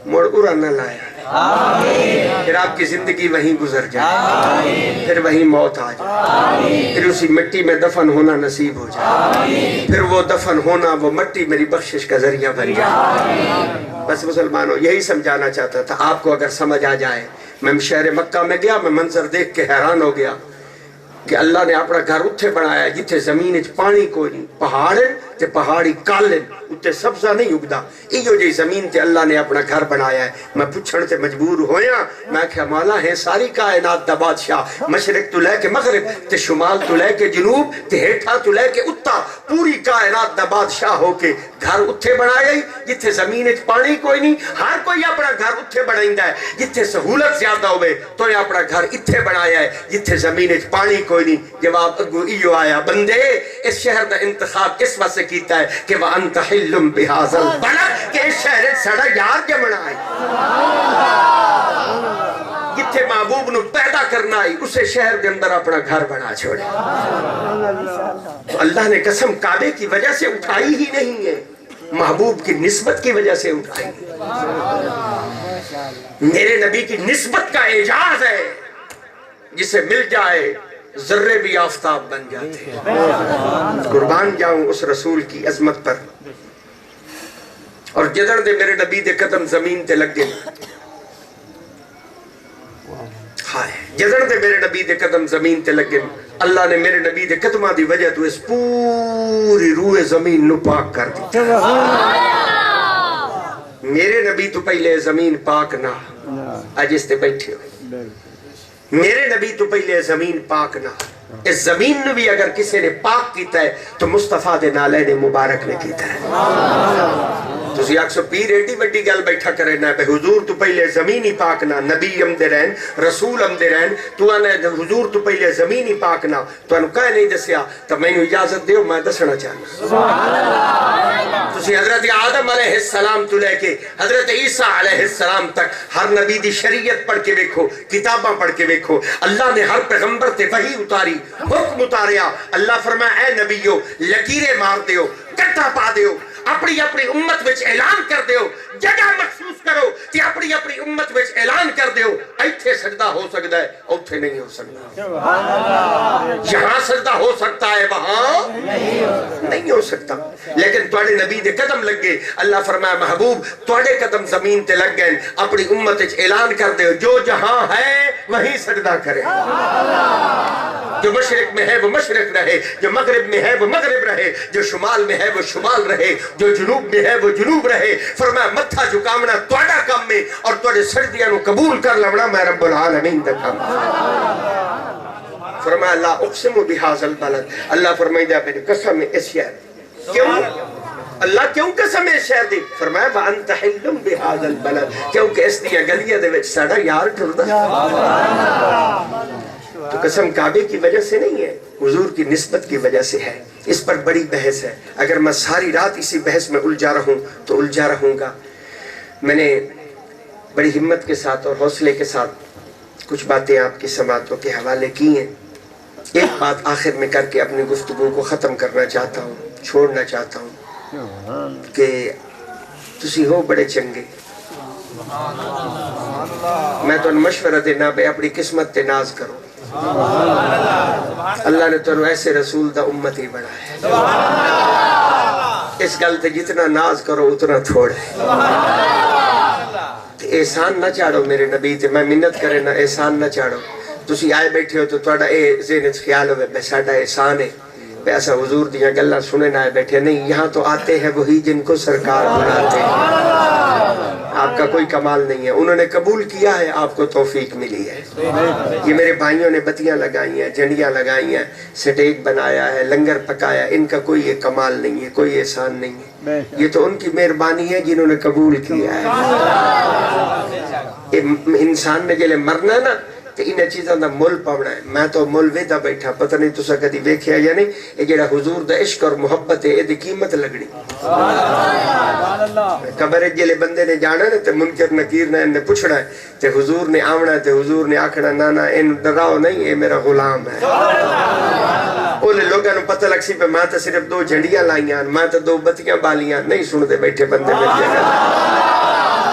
موڑ ارا نہ لائے، پھر آپ کی زندگی وہیں گزر جائے، پھر وہیں موت آ جائے، پھر اسی مٹی میں دفن ہونا نصیب ہو جائے، پھر وہ دفن ہونا وہ مٹی میری بخشش کا ذریعہ بن جائے۔ بس مسلمانوں یہی سمجھانا چاہتا تھا آپ کو، اگر سمجھ آ جائے۔ میں شہر مکہ میں گیا، میں منظر دیکھ کے حیران ہو گیا کہ اللہ نے اپنا گھر اتھے بنایا جتھے زمین اچ پانی کوئی نہیں، پہاڑ تے پہاڑی کالن اتھے سبزہ نہیں اگدا، ایو جی زمین تے اللہ نے اپنا گھر بنایا ہے۔ میں پوچھن تے مجبور ہویا، میں کہا مولا ہے ساری کائنات دا بادشاہ، مشرق تو لے کے مغرب تے شمال تو لے کے جنوب تے ہیٹھا تو لے کے اتا، پوری کائنات دا بادشاہ ہو کے گھر اتھے بنایا ہی جتھے زمین اچ پانی کوئی نہیں۔ ہر کوئی اپنا گھر اتھے بنائندا ہے جتھے سہولت زیادہ ہوئے، تو یہ اپنا گھر اتھے بنایا ہے جتھے زمین اچ پانی کوئی نہیں۔ جواب اگو ایو آیا، بندے اس شہر دا انتخاب اس واسطے کیتا ہے کہ وَأَنْتَ حِلٌّ بِهَذَا الْبَلَدِ، کہ اس شہر سڑا یار جمنا ہے، جتھے محبوب نو پیدا کرنا ہے اسے شہر کے اندر اپنا گھر بنا چھوڑے۔ تو اللہ نے قسم کعبے کی وجہ سے اٹھائی ہی نہیں ہے، محبوب کی نسبت کی وجہ سے اٹھائی ہے۔ میرے نبی کی نسبت کا اعجاز ہے، جسے مل جائے ذرے بھی آفتاب بن جاتے ہیں۔ قربان جاؤں اس رسول کی عظمت پر، اور جدڑ دے میرے نبی دے قدم زمین تے لگ گئے، جدڑ دے میرے نبی دے قدم زمین تے لگ گئے، اللہ نے میرے نبی دے قدمہ دی وجہ تو اس پوری روح زمین نو پاک کر دی۔ میرے نبی تو پہلے زمین پاک نہ، آج اس تے بیٹھے ہو، میرے نبی تو پہلے زمین پاک نہ، اس زمین نے بھی اگر کسی نے پاک کیتا ہے تو مصطفیٰ دے نالین مبارک نے کیتا ہے۔ تو اسی آکسو پیر ایڈی بڑی گل بیٹھا کرے نا، بے حضور تو پہلے زمین ہی پاک نہ، نبی ہم دے رہن، رسول ہم دے رہن، تو آنے حضور تو پہلے زمین ہی پاک نہ، تو انہوں کہے نہیں دسیا، تو میں نے اجازت دیو میں دسنا چاہنا۔ تو اسی حضرت آدم علیہ السلام تو لے کے حضرت عیسیٰ علیہ السلام تک ہر نبی دی شریعت پڑھ کے ویکھو، کتاباں پڑھ کے ویکھو، اللہ نے ہر پیغمبر تے وحی اتاری، حکم اتاریا۔ اللہ فرمایا اے نبیو لکیریں مار دیو، کٹا پا دیو، اپنی اپنی امت وچ اعلان کر دیو، جگہ مخصوص کرو کہ اپنی اپنی امت وچ اعلان کر دیو، ایتھے سجدہ ہو سکتا ہے اوتھے نہیں ہو سکتا، یہاں سجدہ ہو سکتا ہے وہاں نہیں ہو سکتا۔ لیکن تواڈے نبی دے قدم لگ گئے، اللہ فرمایا محبوب تواڈے قدم زمین تے لگ گئے، اپنی امت وچ اعلان کر دیو جو جہاں ہے وہیں سجدہ کرے، جو مشرق میں ہے وہ مشرق رہے، جو مغرب میں ہے وہ مغرب رہے، جو شمال میں ہے وہ شمال رہے، جو جنوب میں ہے وہ جنوب رہے۔ فرمایا متھا جھکامنا تواڈا کام میں، اور تواڈے سجدیاں نو قبول کر لونا میں رب العالمین دا کام۔ فرمایا لا اقسم بہذا البلد، اللہ فرمائے میری قسم اس شہر، کیوں اللہ کیوں قسم اس شہر دی؟ فرمایا وانت حل بہذا البلد، کیونکہ اس دیا گلیاں دے وچ ساڈا یار ٹردا۔ تو قسم کعبے کی وجہ سے نہیں ہے، حضور کی نسبت کی وجہ سے ہے۔ اس پر بڑی بحث ہے، اگر میں ساری رات اسی بحث میں الجھا رہوں تو الجھا رہوں گا۔ میں نے بڑی ہمت کے ساتھ اور حوصلے کے ساتھ کچھ باتیں آپ کی سماعتوں کے حوالے کی ہیں۔ ایک بات آخر میں کر کے اپنی گفتگو کو ختم کرنا چاہتا ہوں، چھوڑنا چاہتا ہوں کہ تسی ہو بڑے چنگے میں تو مشورہ دینا بے اپنی قسمت تے ناز کرو اللہ نے تو ایسے رسول دا امتی بڑھا ہے اس گل تے جتنا ناز کرو اتنا تھوڑا ہے احسان نہ چاڑو میرے نبی تے میں منت کرے نہ احسان نہ چاڑو تسی آئے بیٹھے ہو تو توڑا اے ذہن خیال ہوئے بے ساڑا احسان ہے بے ایسا حضور دیا گلہ سنے نہ آئے بیٹھے نہیں یہاں تو آتے ہیں وہی جن کو سرکار بناتے ہیں آپ کا کوئی کمال نہیں ہے انہوں نے قبول کیا ہے آپ کو توفیق ملی ہے یہ میرے بھائیوں نے بتیاں لگائی ہیں جھنڈیاں لگائی ہیں سٹیج بنایا ہے لنگر پکایا ان کا کوئی یہ کمال نہیں ہے کوئی احسان نہیں ہے یہ تو ان کی مہربانی ہے جنہوں نے قبول کیا ہے انسان نے جلے مرنا نا تو انہیں چیزاں دا مل پاونا ہے میں تو مل ویدہ بیٹھا پتہ نہیں تسا کدی ویکھیا یا نہیں یہ جڑا حضور دا عشق اور محبت ہے یہ قیمت لگنی قبر جلے بندے نے جانا ہے تے منکر نکیر نے انہیں پوچھنا ہے تے حضور نے آونا ہے تے حضور نے آکھنا نانا ان ڈراؤ نہیں یہ میرا غلام ہے اولے لوگاں نو پتہ لگ سی پہ میں تو صرف 2 جھنڈیاں لائیاں میں تو 2 بتیاں بالیاں نہیں سن دے بیٹھے بندے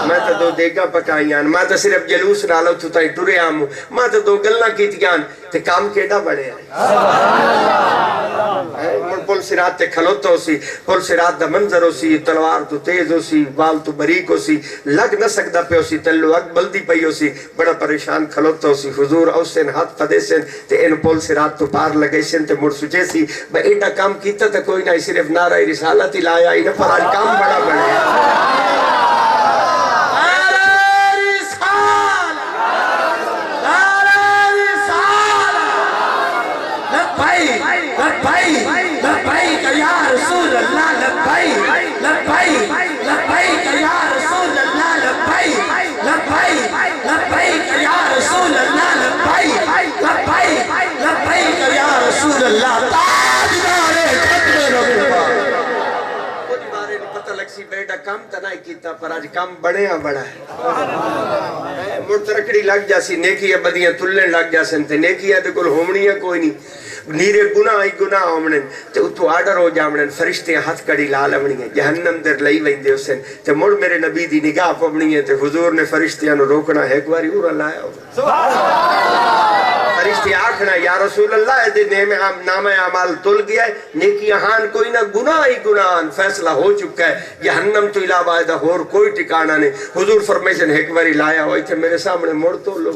میں تو 2 دیگا پکائیاں میں تو صرف جلوس نالو تو تائی ٹرے آمو میں تو 2 گلنا کیتیاں تے کام کیڑا بڑے ہیں پل سرات تے کھلوتا ہو سی پل سرات دا منظر ہو سی تلوار تو تیز ہو سی بال تو بریک ہو سی لگ نہ سکتا پہ ہو سی تلو اگ بلدی پئی ہو سی بڑا پریشان کھلوتا ہو سی حضور اوسن ہاتھ پدے سن تے ان پل سرات تو پار لگے سن تے مڑ سچے سی بے ایڈا کام کیتا تے کوئی نہ صرف نعرہ رسالت ہی لایا انہیں پر آج کام بڑا بڑے لبیک یا رسول اللہ لبیک لبیک یا رسول اللہ لبیک یا رسول اللہ لبیک یا رسول اللہ تاجدار ختم نبوت کوئی بارے نے پتہ لگ سی بیٹا کام تنائی کیتا پر آج کام بڑے ہاں بڑا ہے مرترکڑی لگ جاسی نیکیاں بدیاں تلنے لگ جاسن تے نیکیاں تے کل ہومنیاں کوئی نہیں نیرے گناہ ہی گناہ آمنن تے اتو آڈر ہو جامنن فرشتے ہاتھ کڑی لال امنی جہنم در لئی ویندے اسن تے مڑ میرے نبی دی نگاہ پمنی ہے تے حضور نے فرشتیاں نو روکنا ہے ایک باری اور اللہ ہے فرشتے آکھنا یا رسول اللہ دے نام اعمال تل گیا ہے نیکی ہان کوئی نہ گناہ ہی گناہ فیصلہ ہو چکا ہے جہنم تو علاوہ ہے ہور کوئی ٹکانا نہیں حضور فرمیشن ایک باری لایا ہوئی تھے میرے سامنے مڑ تو لو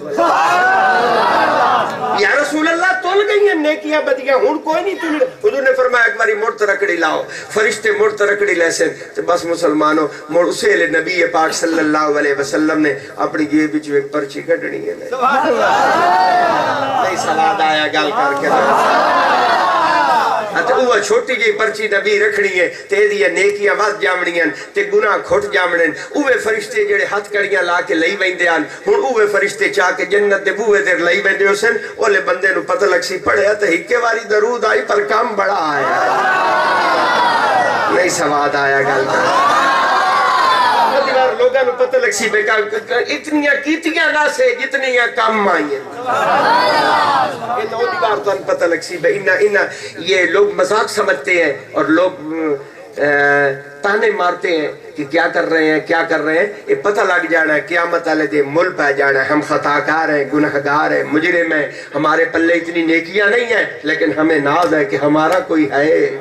یا رسول اللہ تول گئی ہیں نیکیاں بدیاں ہون کوئی نہیں تول حضور نے فرمایا ایک باری مڑ ترکڑی لاؤ فرشتے مڑ ترکڑی لیسن تو بس مسلمانوں مڑ اسے لے نبی پاک صلی اللہ علیہ وسلم نے اپنی جیب بچ ایک پرچی کٹنی ہے نہیں سواد آیا گل کر کے وہ چھوٹی جی پرچی نبی رکھنی ہے تے دیا نیکیاں وات جامنیاں تے گناہ کھٹ جامنن اوے فرشتے جڑے ہاتھ کڑیاں لا کے لئی ویندے آن ہن اوے فرشتے چاہ کے جنت دے بوئے دیر لئی ویندے حسن اولے بندے نو پتہ لگ سی پڑھیا تے ہکے واری درود آئی پر کام بڑا آیا نہیں سواد آیا گل کر لوگاں نو پتہ لگ سی بیٹا اتنیاں کیتیاں نہ سے جتنیاں کام آئی ہیں یہ تو دیوار تو پتہ لگ سی بے یہ لوگ مذاق سمجھتے ہیں اور لوگ تانے مارتے ہیں کہ کیا کر رہے ہیں یہ پتہ لگ جانا ہے قیامت والے دن مل پہ جانا ہے ہم خطاکار ہیں گنہگار ہیں مجرم ہیں ہمارے پلے اتنی نیکیاں نہیں ہیں لیکن ہمیں ناز ہے کہ ہمارا کوئی ہے